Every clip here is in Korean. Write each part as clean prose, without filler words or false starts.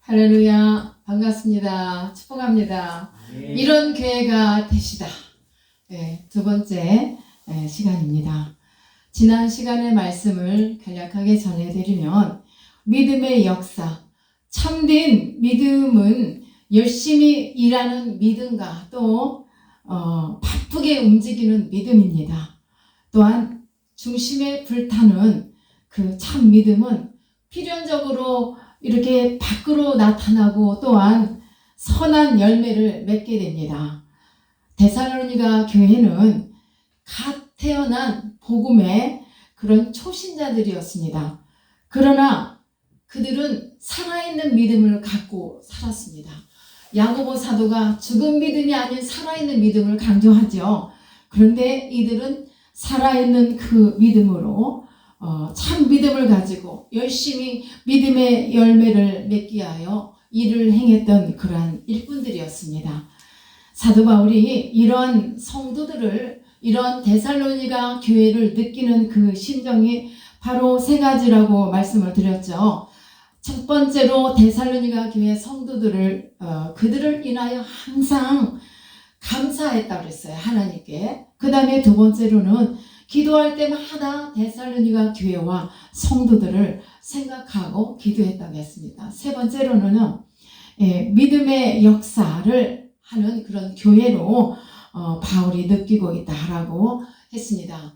할렐루야, 반갑습니다. 축복합니다. 이런 교회가 되시다. 두 번째 시간입니다. 지난 시간의 말씀을 간략하게 전해드리면, 믿음의 역사, 참된 믿음은 열심히 일하는 믿음과 또 바쁘게 움직이는 믿음입니다. 또한 중심에 불타는 그 참 믿음은 필연적으로 이렇게 밖으로 나타나고 또한 선한 열매를 맺게 됩니다. 데살로니가 교회는 갓 태어난 복음의 그런 초신자들이었습니다. 그러나 그들은 살아있는 믿음을 갖고 살았습니다. 야고보 사도가 죽은 믿음이 아닌 살아있는 믿음을 강조하죠. 그런데 이들은 살아있는 그 믿음으로 참 믿음을 가지고 열심히 믿음의 열매를 맺기 위하여 일을 행했던 그러한 일꾼들이었습니다. 사도 바울이 이런 성도들을, 이런 데살로니가 교회를 느끼는 그 심정이 바로 세 가지라고 말씀을 드렸죠. 첫 번째로 데살로니가 교회 성도들을 그들을 인하여 항상 감사했다고 그랬어요, 하나님께. 그 다음에 두 번째로는 기도할 때마다 데살로니가 교회와 성도들을 생각하고 기도했다고 했습니다. 세 번째로는 믿음의 역사를 하는 그런 교회로 바울이 느끼고 있다라고 했습니다.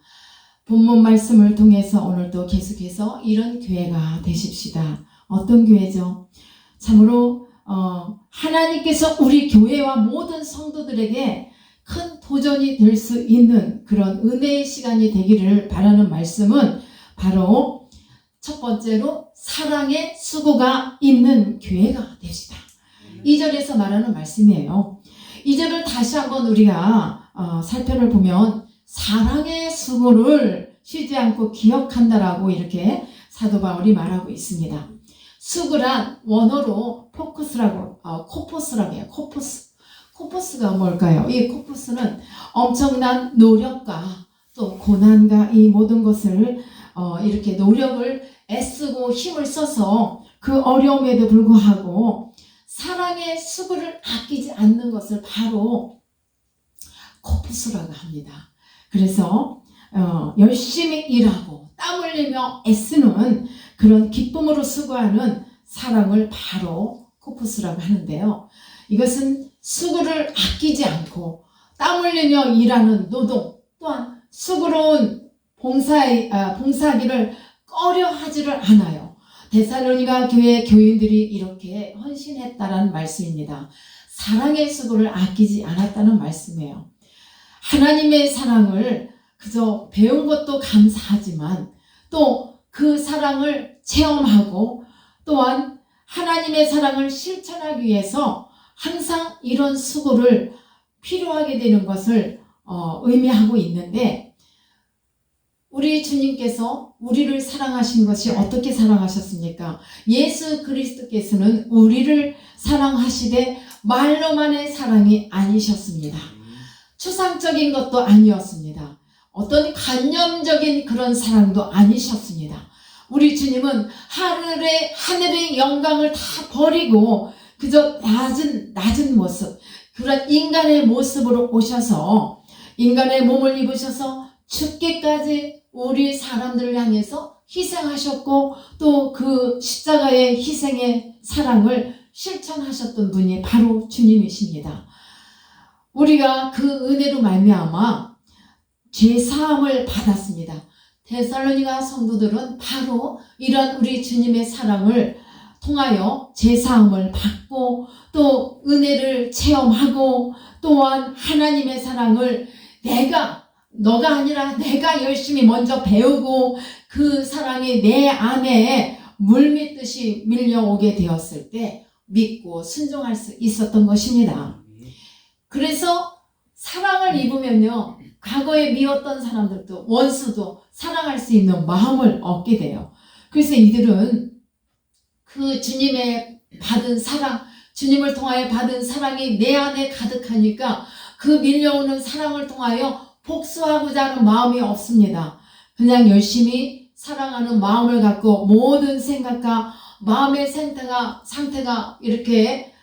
본문 말씀을 통해서 오늘도 계속해서 이런 교회가 되십시다. 어떤 교회죠? 참으로 하나님께서 우리 교회와 모든 성도들에게 큰 도전이 될 수 있는 그런 은혜의 시간이 되기를 바라는 말씀은 바로 첫 번째로 사랑의 수고가 있는 교회가 되시다. 2절에서 말하는 말씀이에요. 2절을 다시 한번 우리가 살펴보면 사랑의 수고를 쉬지 않고 기억한다라고 이렇게 사도 바울이 말하고 있습니다. 수고란 원어로 코포스라고 해요. 코포스가 뭘까요? 이 코포스는 엄청난 노력과 또 고난과 이 모든 것을 이렇게 노력을 애쓰고 힘을 써서 그 어려움에도 불구하고 사랑의 수고를 아끼지 않는 것을 바로 코포스라고 합니다. 그래서 열심히 일하고 땀 흘리며 애쓰는 그런 기쁨으로 수고하는 사랑을 바로 코포스라고 하는데요. 이것은 수고를 아끼지 않고 땀 흘리며 일하는 노동, 또한 수고로운 봉사하기를 꺼려하지를 않아요. 데살로니가 교회 교인들이 이렇게 헌신했다라는 말씀입니다. 사랑의 수고를 아끼지 않았다는 말씀이에요. 하나님의 사랑을 그저 배운 것도 감사하지만 또 그 사랑을 체험하고 또한 하나님의 사랑을 실천하기 위해서 항상 이런 수고를 필요하게 되는 것을 의미하고 있는데, 우리 주님께서 우리를 사랑하신 것이 어떻게 사랑하셨습니까? 예수 그리스도께서는 우리를 사랑하시되 말로만의 사랑이 아니셨습니다. 추상적인 것도 아니었습니다. 어떤 관념적인 그런 사랑도 아니셨습니다. 우리 주님은 하늘의 영광을 다 버리고 그저 낮은 모습, 그런 인간의 모습으로 오셔서 인간의 몸을 입으셔서 죽기까지 우리 사람들을 향해서 희생하셨고 또 그 십자가의 희생의 사랑을 실천하셨던 분이 바로 주님이십니다. 우리가 그 은혜로 말미암아 죄사함을 받았습니다. 데살로니가 성도들은 바로 이런 우리 주님의 사랑을 통하여 죄사함을 받고 또 은혜를 체험하고 또한 하나님의 사랑을 너가 아니라 내가 열심히 먼저 배우고 그 사랑이 내 안에 물밀듯이 밀려오게 되었을 때 믿고 순종할 수 있었던 것입니다. 그래서 사랑을 입으면요, 과거에 미웠던 사람들도 원수도 사랑할 수 있는 마음을 얻게 돼요. 그래서 이들은 그 주님의 받은 사랑, 주님을 통하여 받은 사랑이 내 안에 가득하니까 그 밀려오는 사랑을 통하여 복수하고자 하는 마음이 없습니다. 그냥 열심히 사랑하는 마음을 갖고 모든 생각과 마음의 상태가 이렇게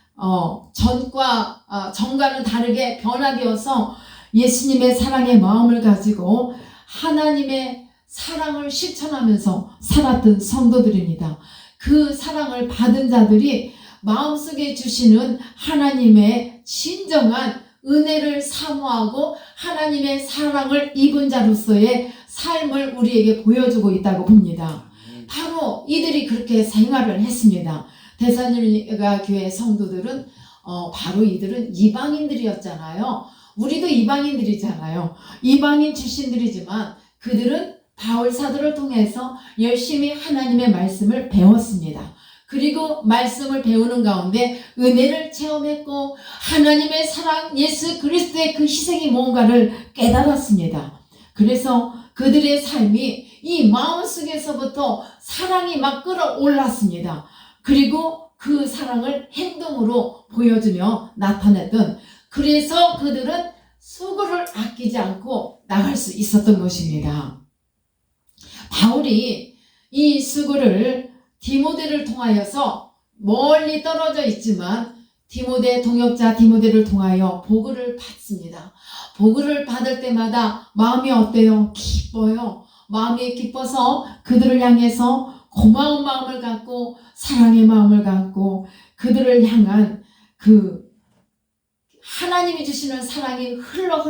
전과는 다르게 변화되어서 예수님의 사랑의 마음을 가지고 하나님의 사랑을 실천하면서 살았던 성도들입니다. 그 사랑을 받은 자들이 마음속에 주시는 하나님의 진정한 은혜를 사모하고 하나님의 사랑을 입은 자로서의 삶을 우리에게 보여주고 있다고 봅니다. 바로 이들이 그렇게 생활을 했습니다. 데살로니가 교회 성도들은 바로 이들은 이방인들이었잖아요. 우리도 이방인들이잖아요. 이방인 출신들이지만 그들은 바울 사도를 통해서 열심히 하나님의 말씀을 배웠습니다. 그리고 말씀을 배우는 가운데 은혜를 체험했고 하나님의 사랑, 예수 그리스도의 그 희생이 뭔가를 깨달았습니다. 그래서 그들의 삶이 이 마음속에서부터 사랑이 막 끌어올랐습니다. 그리고 그 사랑을 행동으로 보여주며 나타냈던, 그래서 그들은 수고를 아끼지 않고 나갈 수 있었던 것입니다. 바울이 이 수고를 디모데를 통하여서 멀리 떨어져 있지만 동역자 디모데를 통하여 보고를 받습니다. 보고를 받을 때마다 마음이 어때요? 기뻐요. 마음이 기뻐서 그들을 향해서 고마운 마음을 갖고 사랑의 마음을 갖고 그들을 향한 그 하나님이 주시는 사랑이 흘러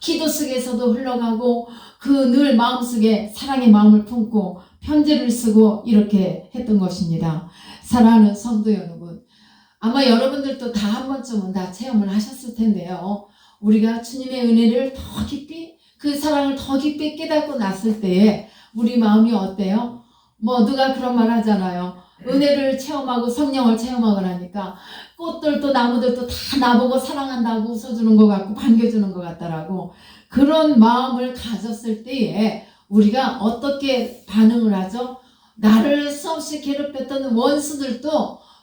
기도 속에서도 흘러가고 그 늘 마음속에 사랑의 마음을 품고 편지를 쓰고 이렇게 했던 것입니다. 사랑하는 성도 여러분, 아마 여러분들도 다 한 번쯤은 다 체험을 하셨을 텐데요. 우리가 주님의 은혜를 더 깊이, 그 사랑을 더 깊이 깨닫고 났을 때에 우리 마음이 어때요? 누가 그런 말 하잖아요. 은혜를 체험하고 성령을 체험하고 나니까 꽃들도 나무들도 다 나보고 사랑한다고 웃어주는 것 같고 반겨주는 것 같다라고. 그런 마음을 가졌을 때에 우리가 어떻게 반응을 하죠? 나를 수없이 괴롭혔던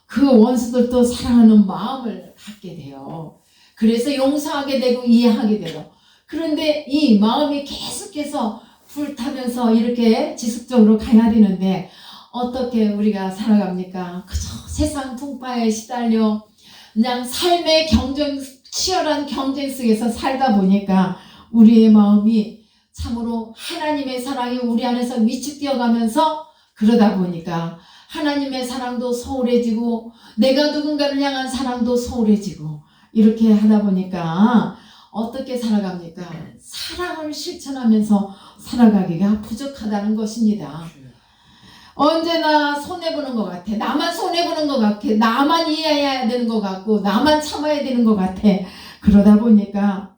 그 원수들도 사랑하는 마음을 갖게 돼요. 그래서 용서하게 되고 이해하게 돼요. 그런데 이 마음이 계속해서 불타면서 이렇게 지속적으로 가야 되는데 어떻게 우리가 살아갑니까? 그저 세상 풍파에 시달려 그냥 삶의 치열한 경쟁 속에서 살다 보니까 우리의 마음이 참으로 하나님의 사랑이 우리 안에서 위축되어 가면서, 그러다 보니까 하나님의 사랑도 소홀해지고 내가 누군가를 향한 사랑도 소홀해지고 이렇게 하다 보니까 어떻게 살아갑니까? 사랑을 실천하면서 살아가기가 부족하다는 것입니다. 언제나 손해보는 것 같아. 나만 손해보는 것 같아. 나만 이해해야 되는 것 같고 나만 참아야 되는 것 같아. 그러다 보니까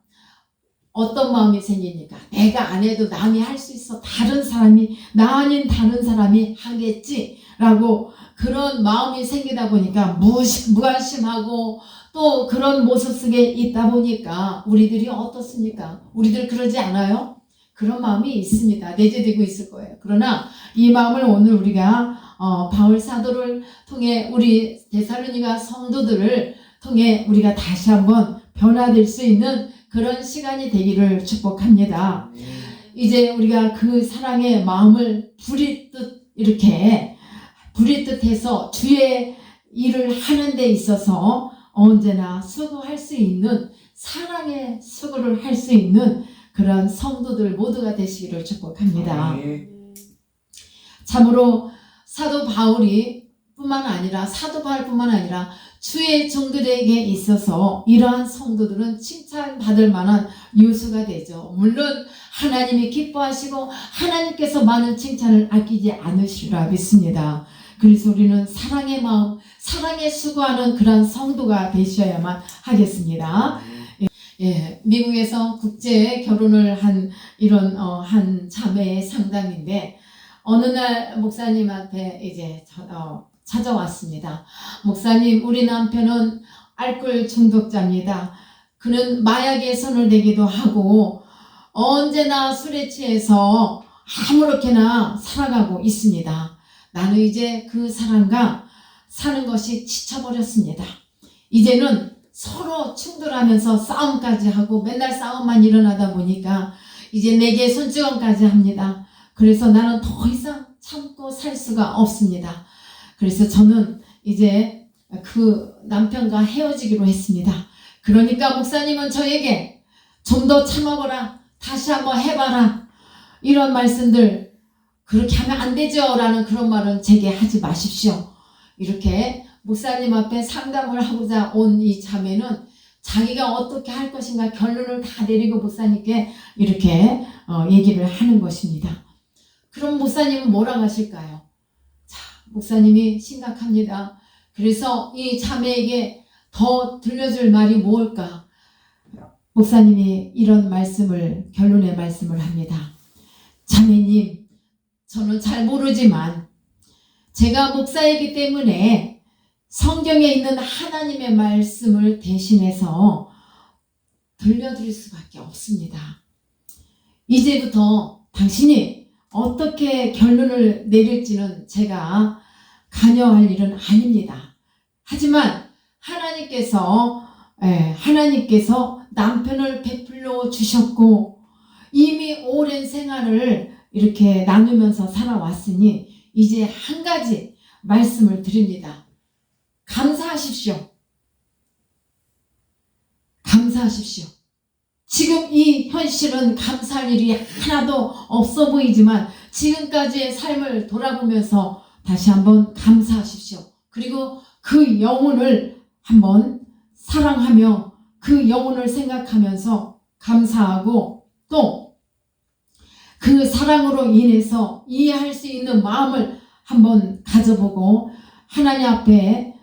어떤 마음이 생기니까 내가 안 해도 남이 할 수 있어. 나 아닌 다른 사람이 하겠지 라고 그런 마음이 생기다 보니까 무관심하고 또 그런 모습 속에 있다 보니까 우리들이 어떻습니까? 우리들 그러지 않아요? 그런 마음이 있습니다. 내재되고 있을 거예요. 그러나 이 마음을 오늘 우리가 바울 사도를 통해 우리 데살로니가 성도들을 통해 우리가 다시 한번 변화될 수 있는 그런 시간이 되기를 축복합니다. 이제 우리가 그 사랑의 마음을 부리듯해서 주의 일을 하는 데 있어서 언제나 수고할 수 있는, 사랑의 수고를 할 수 있는 그런 성도들 모두가 되시기를 축복합니다. 참으로 사도 바울뿐만 아니라 주의 종들에게 있어서 이러한 성도들은 칭찬받을 만한 요소가 되죠. 물론 하나님이 기뻐하시고 하나님께서 많은 칭찬을 아끼지 않으시리라 믿습니다. 그래서 우리는 사랑의 마음, 사랑에 수고하는 그런 성도가 되셔야만 하겠습니다. 미국에서 국제 결혼을 한 이런 한 자매의 상담인데 어느 날 목사님한테 이제 찾아왔습니다. 목사님, 우리 남편은 알코올 중독자입니다. 그는 마약에 손을 대기도 하고 언제나 술에 취해서 아무렇게나 살아가고 있습니다. 나는 이제 그 사람과 사는 것이 지쳐버렸습니다. 이제는 서로 충돌하면서 싸움까지 하고 맨날 싸움만 일어나다 보니까 이제 내게 손찌검까지 합니다. 그래서 나는 더 이상 참고 살 수가 없습니다. 그래서 저는 이제 그 남편과 헤어지기로 했습니다. 그러니까 목사님은 저에게 좀 더 참아보라, 다시 한번 해봐라, 이런 말씀들, 그렇게 하면 안 되죠 라는 그런 말은 제게 하지 마십시오. 이렇게 목사님 앞에 상담을 하고자 온 이 자매는 자기가 어떻게 할 것인가 결론을 다 내리고 목사님께 이렇게 얘기를 하는 것입니다. 그럼 목사님은 뭐라고 하실까요? 자, 목사님이 심각합니다. 그래서 이 자매에게 더 들려줄 말이 무엇일까? 목사님이 이런 말씀을, 결론의 말씀을 합니다. 자매님, 저는 잘 모르지만 제가 목사이기 때문에 성경에 있는 하나님의 말씀을 대신해서 들려드릴 수밖에 없습니다. 이제부터 당신이 어떻게 결론을 내릴지는 제가 관여할 일은 아닙니다. 하지만 하나님께서 남편을 베풀려 주셨고 이미 오랜 생활을 이렇게 나누면서 살아왔으니 이제 한 가지 말씀을 드립니다. 감사하십시오. 감사하십시오. 지금 이 현실은 감사할 일이 하나도 없어 보이지만 지금까지의 삶을 돌아보면서 다시 한번 감사하십시오. 그리고 그 영혼을 한번 사랑하며 그 영혼을 생각하면서 감사하고 또 그 사랑으로 인해서 이해할 수 있는 마음을 한번 가져보고 하나님 앞에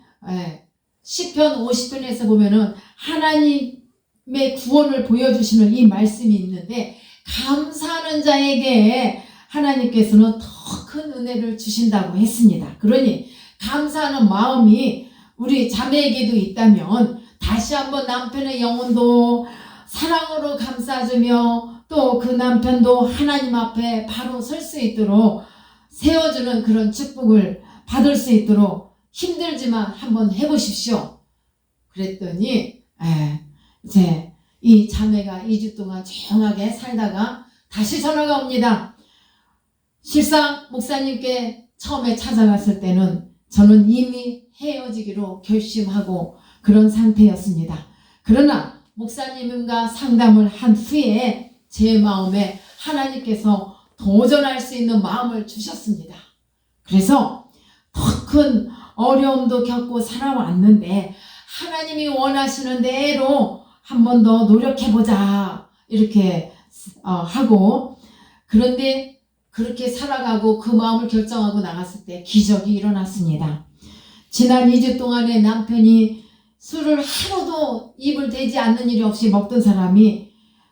시편 50편에서 보면은 하나님의 구원을 보여주시는 이 말씀이 있는데 감사하는 자에게 하나님께서는 더 큰 은혜를 주신다고 했습니다. 그러니 감사하는 마음이 우리 자매에게도 있다면 다시 한번 남편의 영혼도 사랑으로 감싸주며 또 그 남편도 하나님 앞에 바로 설 수 있도록 세워주는 그런 축복을 받을 수 있도록 힘들지만 한번 해보십시오. 그랬더니 이제 이 자매가 2주 동안 조용하게 살다가 다시 전화가 옵니다. 실상 목사님께 처음에 찾아갔을 때는 저는 이미 헤어지기로 결심하고 그런 상태였습니다. 그러나 목사님과 상담을 한 후에 제 마음에 하나님께서 도전할 수 있는 마음을 주셨습니다. 그래서 더 큰 어려움도 겪고 살아왔는데 하나님이 원하시는 대로 한 번 더 노력해보자 이렇게 하고, 그런데 그렇게 살아가고 그 마음을 결정하고 나갔을 때 기적이 일어났습니다. 지난 2주 동안에 남편이 술을 하루도 입을 대지 않는 일이 없이 먹던 사람이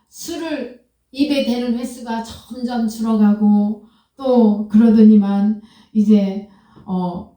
술을 입에 대는 횟수가 점점 줄어가고 또 그러더니만 이제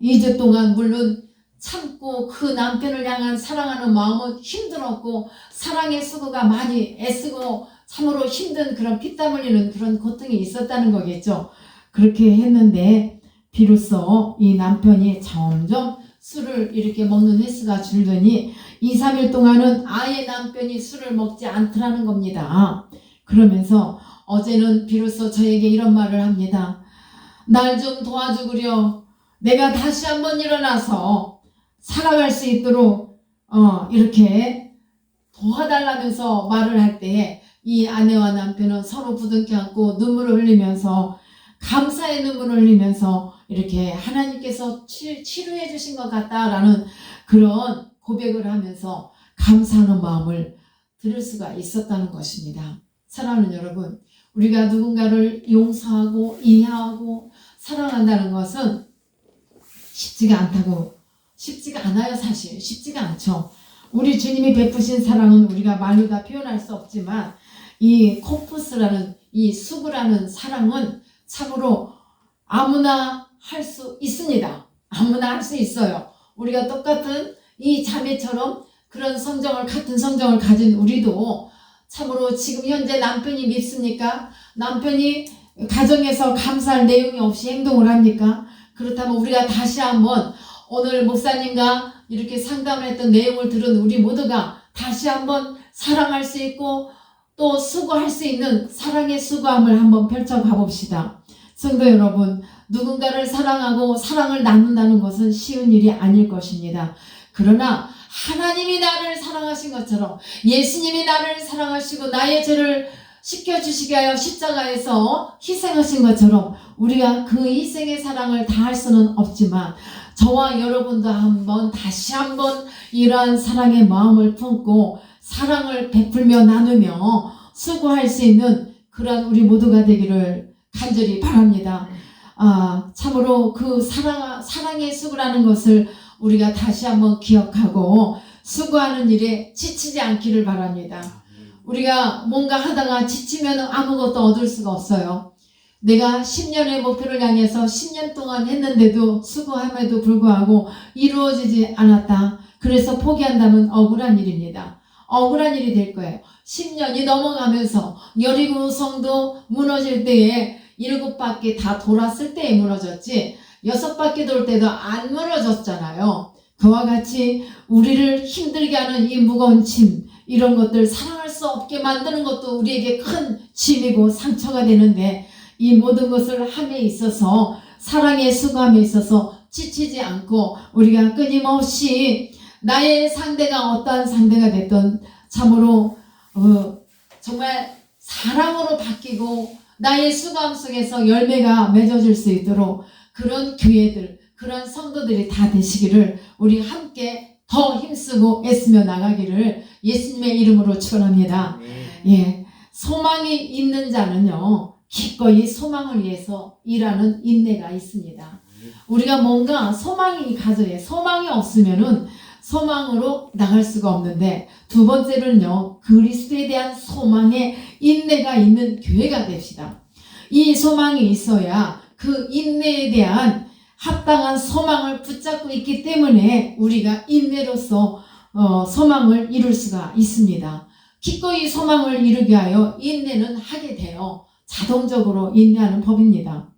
2주 동안 물론 참고 그 남편을 향한 사랑하는 마음은 힘들었고 사랑의 수고가 많이 애쓰고 참으로 힘든 그런 피땀 흘리는 그런 고통이 있었다는 거겠죠. 그렇게 했는데 비로소 이 남편이 점점 술을 이렇게 먹는 횟수가 줄더니 2, 3일 동안은 아예 남편이 술을 먹지 않더라는 겁니다. 그러면서 어제는 비로소 저에게 이런 말을 합니다. 날 좀 도와주구려. 내가 다시 한번 일어나서 살아갈 수 있도록 이렇게 도와달라면서 말을 할 때 이 아내와 남편은 서로 부둥켜 안고 눈물을 흘리면서 감사의 눈물을 흘리면서 이렇게 하나님께서 치료해 주신 것 같다라는 그런 고백을 하면서 감사하는 마음을 들을 수가 있었다는 것입니다. 사랑하는 여러분, 우리가 누군가를 용서하고 이해하고 사랑한다는 것은 쉽지가 않아요. 사실 쉽지가 않죠. 우리 주님이 베푸신 사랑은 우리가 말로 다 표현할 수 없지만 이 코푸스라는 이 수구라는 사랑은 참으로 아무나 할 수 있습니다. 아무나 할 수 있어요. 우리가 똑같은 이 자매처럼 그런 같은 성정을 가진 우리도 참으로 지금 현재 남편이 밉습니까? 남편이 가정에서 감사할 내용이 없이 행동을 합니까? 그렇다면 우리가 다시 한번 오늘 목사님과 이렇게 상담을 했던 내용을 들은 우리 모두가 다시 한번 사랑할 수 있고 또 수고할 수 있는 사랑의 수고함을 한번 펼쳐가 봅시다. 성도 여러분, 누군가를 사랑하고 사랑을 나눈다는 것은 쉬운 일이 아닐 것입니다. 그러나 하나님이 나를 사랑하신 것처럼, 예수님이 나를 사랑하시고 나의 죄를 씻겨주시게 하여 십자가에서 희생하신 것처럼, 우리가 그 희생의 사랑을 다할 수는 없지만 저와 여러분도 다시 한번 이러한 사랑의 마음을 품고 사랑을 베풀며 나누며 수고할 수 있는 그런 우리 모두가 되기를 간절히 바랍니다. 참으로 그 사랑의 수고라는 것을 우리가 다시 한번 기억하고 수고하는 일에 지치지 않기를 바랍니다. 우리가 뭔가 하다가 지치면 아무것도 얻을 수가 없어요. 내가 10년의 목표를 향해서 10년 동안 했는데도 수고함에도 불구하고 이루어지지 않았다. 그래서 포기한다면 억울한 일입니다. 억울한 일이 될 거예요. 10년이 넘어가면서 여리고 성도 무너질 때에 7바퀴 다 돌았을 때에 무너졌지 6바퀴 돌 때도 안 무너졌잖아요. 그와 같이 우리를 힘들게 하는 이 무거운 짐, 이런 것들 사랑할 수 없게 만드는 것도 우리에게 큰 짐이고 상처가 되는데, 이 모든 것을 함에 있어서 사랑의 수고함에 있어서 지치지 않고 우리가 끊임없이 나의 상대가 어떠한 상대가 됐든 참으로 정말 사랑으로 바뀌고 나의 수고함 속에서 열매가 맺어질 수 있도록 그런 교회들, 그런 성도들이 다 되시기를 우리 함께 더 힘쓰고 애쓰며 나가기를 예수님의 이름으로 축원합니다. 예, 소망이 있는 자는요 기꺼이 소망을 위해서 일하는 인내가 있습니다. 우리가 뭔가 소망이 가져야, 소망이 없으면은 소망으로 나갈 수가 없는데, 두 번째는요 그리스도에 대한 소망에 인내가 있는 교회가 됩시다. 이 소망이 있어야 그 인내에 대한 합당한 소망을 붙잡고 있기 때문에 우리가 인내로서 소망을 이룰 수가 있습니다. 기꺼이 소망을 이루게 하여 인내는 하게 돼요. 자동적으로 인내하는 법입니다.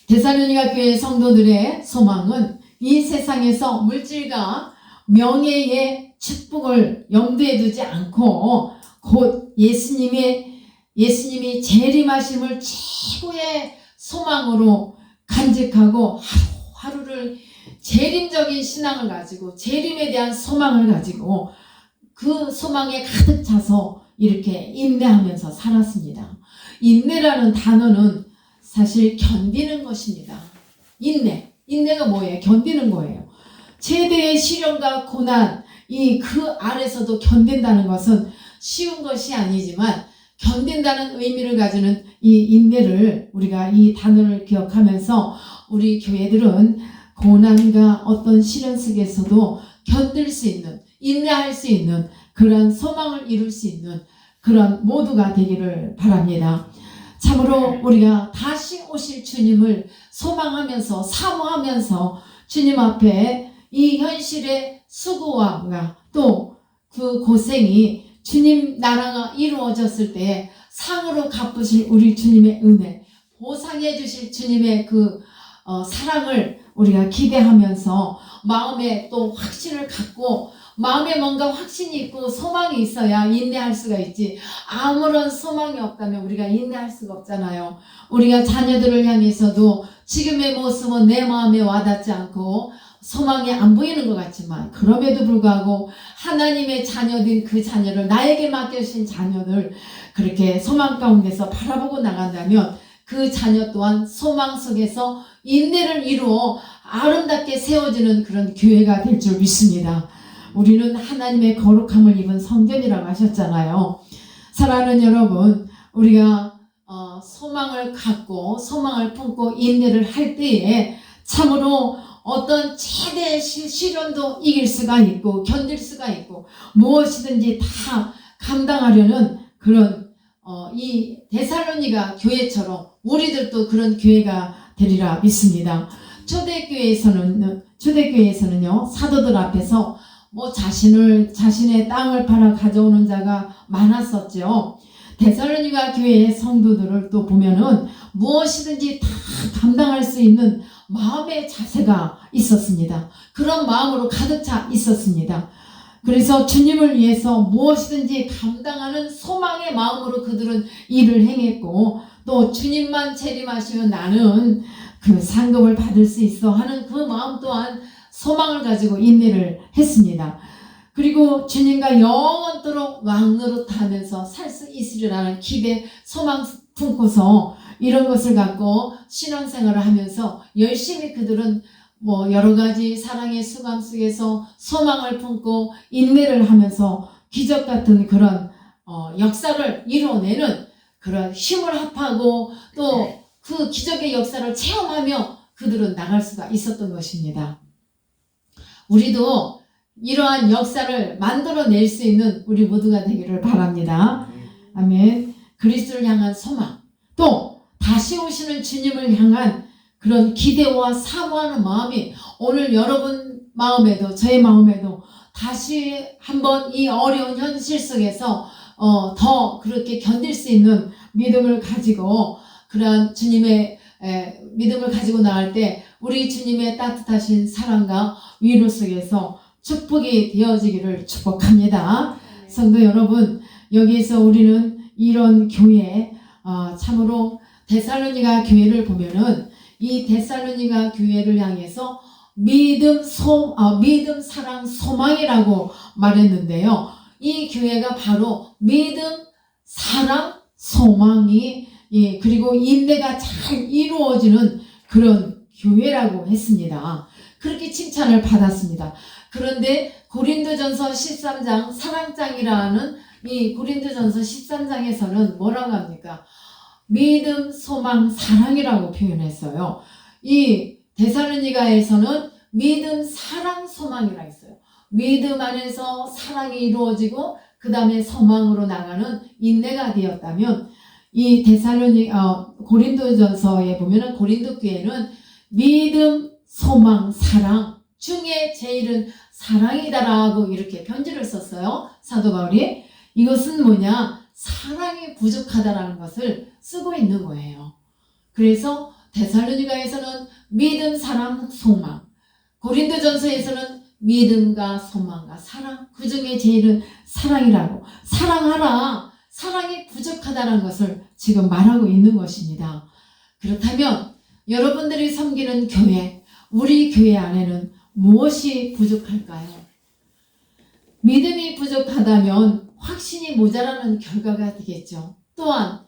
데살로니가 교회 성도들의 소망은 이 세상에서 물질과 명예의 축복을 염두에 두지 않고 곧 예수님이 재림하심을 최고의 소망으로 간직하고 하루하루를 재림적인 신앙을 가지고 재림에 대한 소망을 가지고 그 소망에 가득 차서 이렇게 인내하면서 살았습니다. 인내라는 단어는 사실 견디는 것입니다. 인내가 뭐예요? 견디는 거예요. 최대의 시련과 고난, 그 아래서도 견딘다는 것은 쉬운 것이 아니지만 견딘다는 의미를 가지는 이 인내를, 우리가 이 단어를 기억하면서 우리 교회들은 고난과 어떤 시련 속에서도 견딜 수 있는, 인내할 수 있는 그런 소망을 이룰 수 있는 그런 모두가 되기를 바랍니다. 참으로 우리가 다시 오실 주님을 소망하면서 사모하면서 주님 앞에 이 현실의 수고와 또 그 고생이 주님 나라가 이루어졌을 때 상으로 갚으실 우리 주님의 은혜, 보상해 주실 주님의 그 사랑을 우리가 기대하면서 마음에 또 확신을 갖고, 마음에 뭔가 확신이 있고 소망이 있어야 인내할 수가 있지, 아무런 소망이 없다면 우리가 인내할 수가 없잖아요. 우리가 자녀들을 향해서도 지금의 모습은 내 마음에 와닿지 않고 소망이 안 보이는 것 같지만, 그럼에도 불구하고 하나님의 자녀된 그 자녀를, 나에게 맡겨주신 자녀를 그렇게 소망 가운데서 바라보고 나간다면 그 자녀 또한 소망 속에서 인내를 이루어 아름답게 세워지는 그런 교회가 될 줄 믿습니다. 우리는 하나님의 거룩함을 입은 성전이라고 하셨잖아요. 사랑하는 여러분, 우리가 소망을 갖고 소망을 품고 인내를 할 때에 참으로 어떤 최대의 시련도 이길 수가 있고 견딜 수가 있고 무엇이든지 다 감당하려는 그런 이 데살로니가 교회처럼 우리들도 그런 교회가 되리라 믿습니다. 초대교회에서는요 사도들 앞에서 자신의 땅을 팔아 가져오는 자가 많았었죠. 데살로니가 교회의 성도들을 또 보면은 무엇이든지 다 감당할 수 있는 마음의 자세가 있었습니다. 그런 마음으로 가득 차 있었습니다. 그래서 주님을 위해서 무엇이든지 감당하는 소망의 마음으로 그들은 일을 행했고, 또 주님만 재림하시면 나는 그 상급을 받을 수 있어 하는 그 마음 또한 소망을 가지고 인내를 했습니다. 그리고 주님과 영원토록 왕노릇하면서 살 수 있으리라는 기대, 소망 품고서 이런 것을 갖고 신앙생활을 하면서 열심히 그들은 여러 가지 사랑의 수감 속에서 소망을 품고 인내를 하면서 기적 같은 그런 역사를 이뤄내는 그런 힘을 합하고 또 그 기적의 역사를 체험하며 그들은 나갈 수가 있었던 것입니다. 우리도 이러한 역사를 만들어낼 수 있는 우리 모두가 되기를 바랍니다. 아멘. 그리스도를 향한 소망, 또 다시 오시는 주님을 향한 그런 기대와 사모하는 마음이 오늘 여러분 마음에도 저의 마음에도 다시 한번 이 어려운 현실 속에서 더 그렇게 견딜 수 있는 믿음을 가지고 그러한 주님의 믿음을 가지고 나갈 때 우리 주님의 따뜻하신 사랑과 위로 속에서 축복이 되어지기를 축복합니다. 성도 여러분, 여기에서 우리는 이런 교회, 참으로 데살로니가 교회를 보면은 이 데살로니가 교회를 향해서 믿음, 사랑, 소망이라고 말했는데요. 이 교회가 바로 믿음, 사랑, 소망이 그리고 인내가 잘 이루어지는 그런 교회라고 했습니다. 그렇게 칭찬을 받았습니다. 그런데 고린도전서 13장 사랑장이라는 이 고린도전서 13장에서는 뭐라고 합니까? 믿음, 소망, 사랑이라고 표현했어요. 이 데살로니가에서는 믿음, 사랑, 소망이라 했어요. 믿음 안에서 사랑이 이루어지고 그 다음에 소망으로 나가는 인내가 되었다면 이 고린도전서에 보면은 고린도 교회는 믿음, 소망, 사랑 중에 제일은 사랑이다라고 이렇게 편지를 썼어요. 사도 바울이. 이것은 뭐냐? 사랑이 부족하다라는 것을 쓰고 있는 거예요. 그래서 데살로니가에서는 믿음, 사랑, 소망, 고린도전서에서는 믿음과 소망과 사랑, 그 중에 제일은 사랑이라고, 사랑하라, 사랑이 부족하다는 것을 지금 말하고 있는 것입니다. 그렇다면 여러분들이 섬기는 교회, 우리 교회 안에는 무엇이 부족할까요? 믿음이 부족하다면 확신이 모자라는 결과가 되겠죠. 또한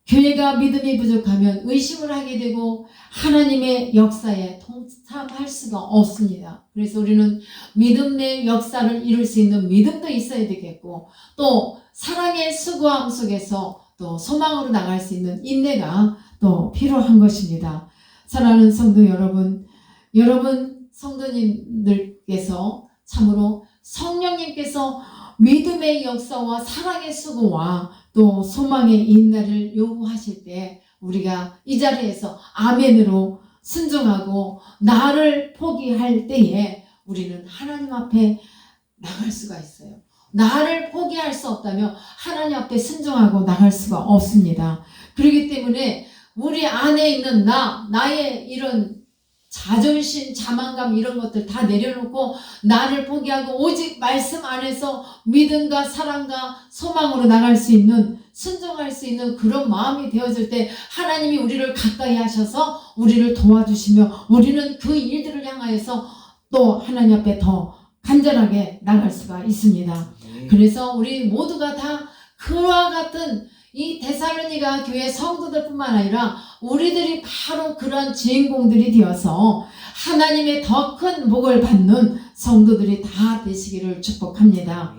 교회가 믿음이 부족하면 의심을 하게 되고 하나님의 역사에 동참할 수가 없습니다. 그래서 우리는 믿음의 역사를 이룰 수 있는 믿음도 있어야 되겠고, 또 사랑의 수고함 속에서 또 소망으로 나갈 수 있는 인내가 또 필요한 것입니다. 사랑하는 성도 여러분, 여러분 성도님들께서 참으로 성령님께서 믿음의 역사와 사랑의 수고와 또 소망의 인내를 요구하실 때 우리가 이 자리에서 아멘으로 순종하고 나를 포기할 때에 우리는 하나님 앞에 나갈 수가 있어요. 나를 포기할 수 없다면 하나님 앞에 순종하고 나갈 수가 없습니다. 그렇기 때문에 우리 안에 있는 나의 이런 자존심, 자만감 이런 것들 다 내려놓고 나를 포기하고 오직 말씀 안에서 믿음과 사랑과 소망으로 나갈 수 있는, 순종할 수 있는 그런 마음이 되어질 때 하나님이 우리를 가까이 하셔서 우리를 도와주시며 우리는 그 일들을 향하여서 또 하나님 앞에 더 간절하게 나갈 수가 있습니다. 그래서 우리 모두가 다 그와 같은 이 데살로니가 교회 성도들뿐만 아니라 우리들이 바로 그런 주인공들이 되어서 하나님의 더 큰 복을 받는 성도들이 다 되시기를 축복합니다.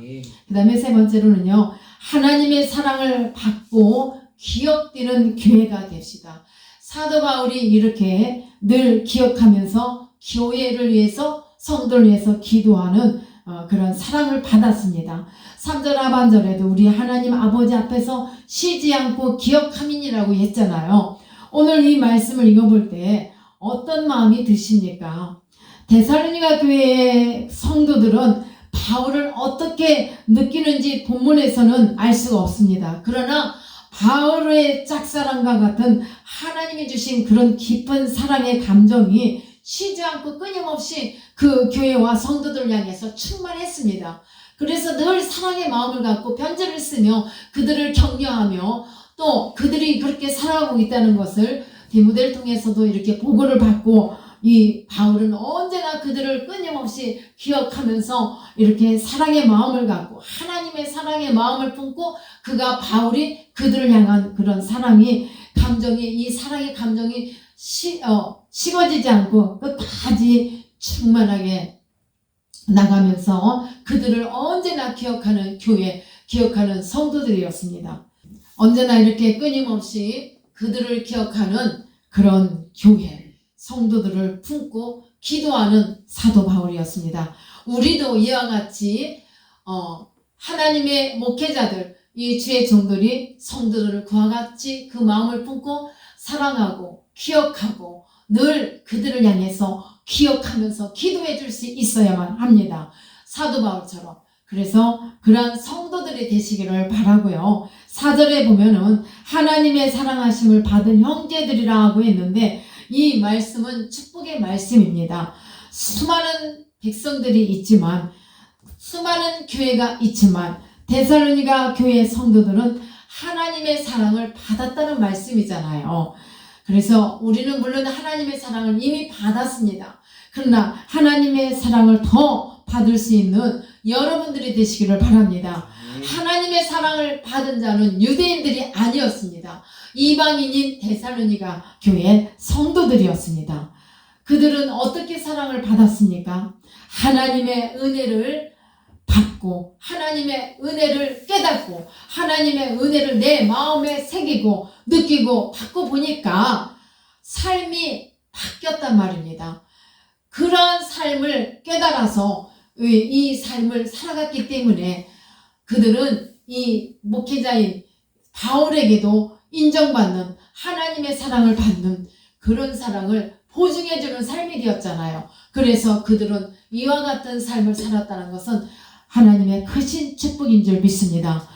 그 다음에 세 번째로는요, 하나님의 사랑을 받고 기억되는 교회가 됩시다. 사도 바울이 이렇게 늘 기억하면서 교회를 위해서, 성도를 위해서 기도하는 그런 사랑을 받았습니다. 3절 하반절에도 우리 하나님 아버지 앞에서 쉬지 않고 기억함이니라고 했잖아요. 오늘 이 말씀을 읽어볼 때 어떤 마음이 드십니까? 데살로니가 교회의 성도들은 바울을 어떻게 느끼는지 본문에서는 알 수가 없습니다. 그러나 바울의 짝사랑과 같은 하나님이 주신 그런 깊은 사랑의 감정이 쉬지 않고 끊임없이 그 교회와 성도들 향해서 충만했습니다. 그래서 늘 사랑의 마음을 갖고 편지를 쓰며 그들을 격려하며 또 그들이 그렇게 살아가고 있다는 것을 디모데를 통해서도 이렇게 보고를 받고 이 바울은 언제나 그들을 끊임없이 기억하면서 이렇게 사랑의 마음을 갖고 하나님의 사랑의 마음을 품고 그가 바울이 그들을 향한 그런 사랑이 이 사랑의 감정이 식어지지 않고 끝까지 충만하게 나가면서 그들을 언제나 기억하는 교회, 기억하는 성도들이었습니다. 언제나 이렇게 끊임없이 그들을 기억하는 그런 교회, 성도들을 품고 기도하는 사도 바울이었습니다. 우리도 이와 같이 하나님의 목회자들, 이 주의 종들이 성도들을 그와 같이 그 마음을 품고 사랑하고 기억하고 늘 그들을 향해서 기억하면서 기도해 줄 수 있어야만 합니다. 사도 바울처럼. 그래서 그러한 성도들이 되시기를 바라고요. 4절에 보면은 하나님의 사랑하심을 받은 형제들이라 하고 있는데 이 말씀은 축복의 말씀입니다. 수많은 백성들이 있지만 수많은 교회가 있지만 데살로니가 교회 성도들은 하나님의 사랑을 받았다는 말씀이잖아요. 그래서 우리는 물론 하나님의 사랑을 이미 받았습니다. 그러나 하나님의 사랑을 더 받을 수 있는 여러분들이 되시기를 바랍니다. 하나님의 사랑을 받은 자는 유대인들이 아니었습니다. 이방인인 데살로니가 교회 성도들이었습니다. 그들은 어떻게 사랑을 받았습니까? 하나님의 은혜를 받고 하나님의 은혜를 깨닫고 하나님의 은혜를 내 마음에 새기고 느끼고 받고 보니까 삶이 바뀌었단 말입니다. 그런 삶을 깨달아서 이 삶을 살아갔기 때문에 그들은 이 목회자인 바울에게도 인정받는 하나님의 사랑을 받는 그런 사랑을 보증해주는 삶이 되었잖아요. 그래서 그들은 이와 같은 삶을 살았다는 것은 하나님의 크신 축복인 줄 믿습니다.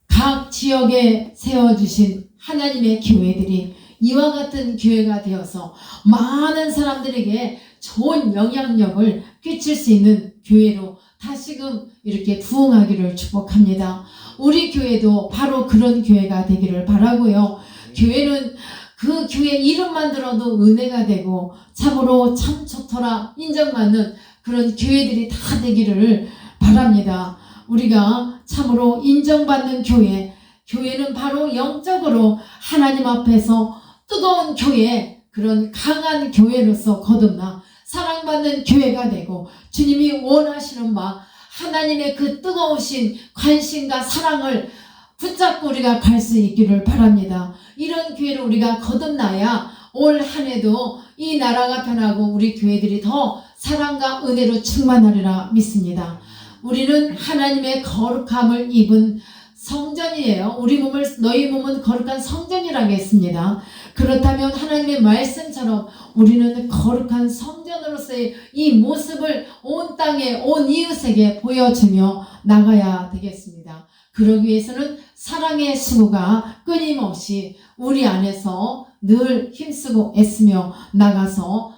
각 지역에 세워주신 하나님의 교회들이 이와 같은 교회가 되어서 많은 사람들에게 좋은 영향력을 끼칠 수 있는 교회로 다시금 이렇게 부흥하기를 축복합니다. 우리 교회도 바로 그런 교회가 되기를 바라고요. 교회는 그 교회 이름만 들어도 은혜가 되고 참으로 참 좋더라 인정받는 그런 교회들이 다 되기를 바랍니다. 우리가 참으로 인정받는 교회는 바로 영적으로 하나님 앞에서 뜨거운 교회, 그런 강한 교회로서 거듭나 사랑받는 교회가 되고 주님이 원하시는 바 하나님의 그 뜨거우신 관심과 사랑을 붙잡고 우리가 갈 수 있기를 바랍니다. 이런 교회를 우리가 거듭나야 올 한 해도 이 나라가 변하고 우리 교회들이 더 사랑과 은혜로 충만하리라 믿습니다. 우리는 하나님의 거룩함을 입은 성전이에요. 너희 몸은 거룩한 성전이라고 했습니다. 그렇다면 하나님의 말씀처럼 우리는 거룩한 성전으로서의 이 모습을 온 땅에 온 이웃에게 보여주며 나가야 되겠습니다. 그러기 위해서는 사랑의 수고가 끊임없이 우리 안에서 늘 힘쓰고 애쓰며 나가서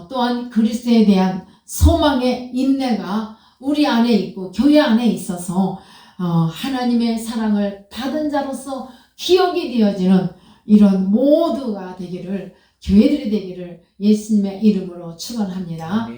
또한 그리스도에 대한 소망의 인내가 우리 안에 있고 교회 안에 있어서 하나님의 사랑을 받은 자로서 기억이 되어지는 이런 모두가 되기를, 교회들이 되기를 예수님의 이름으로 축원합니다.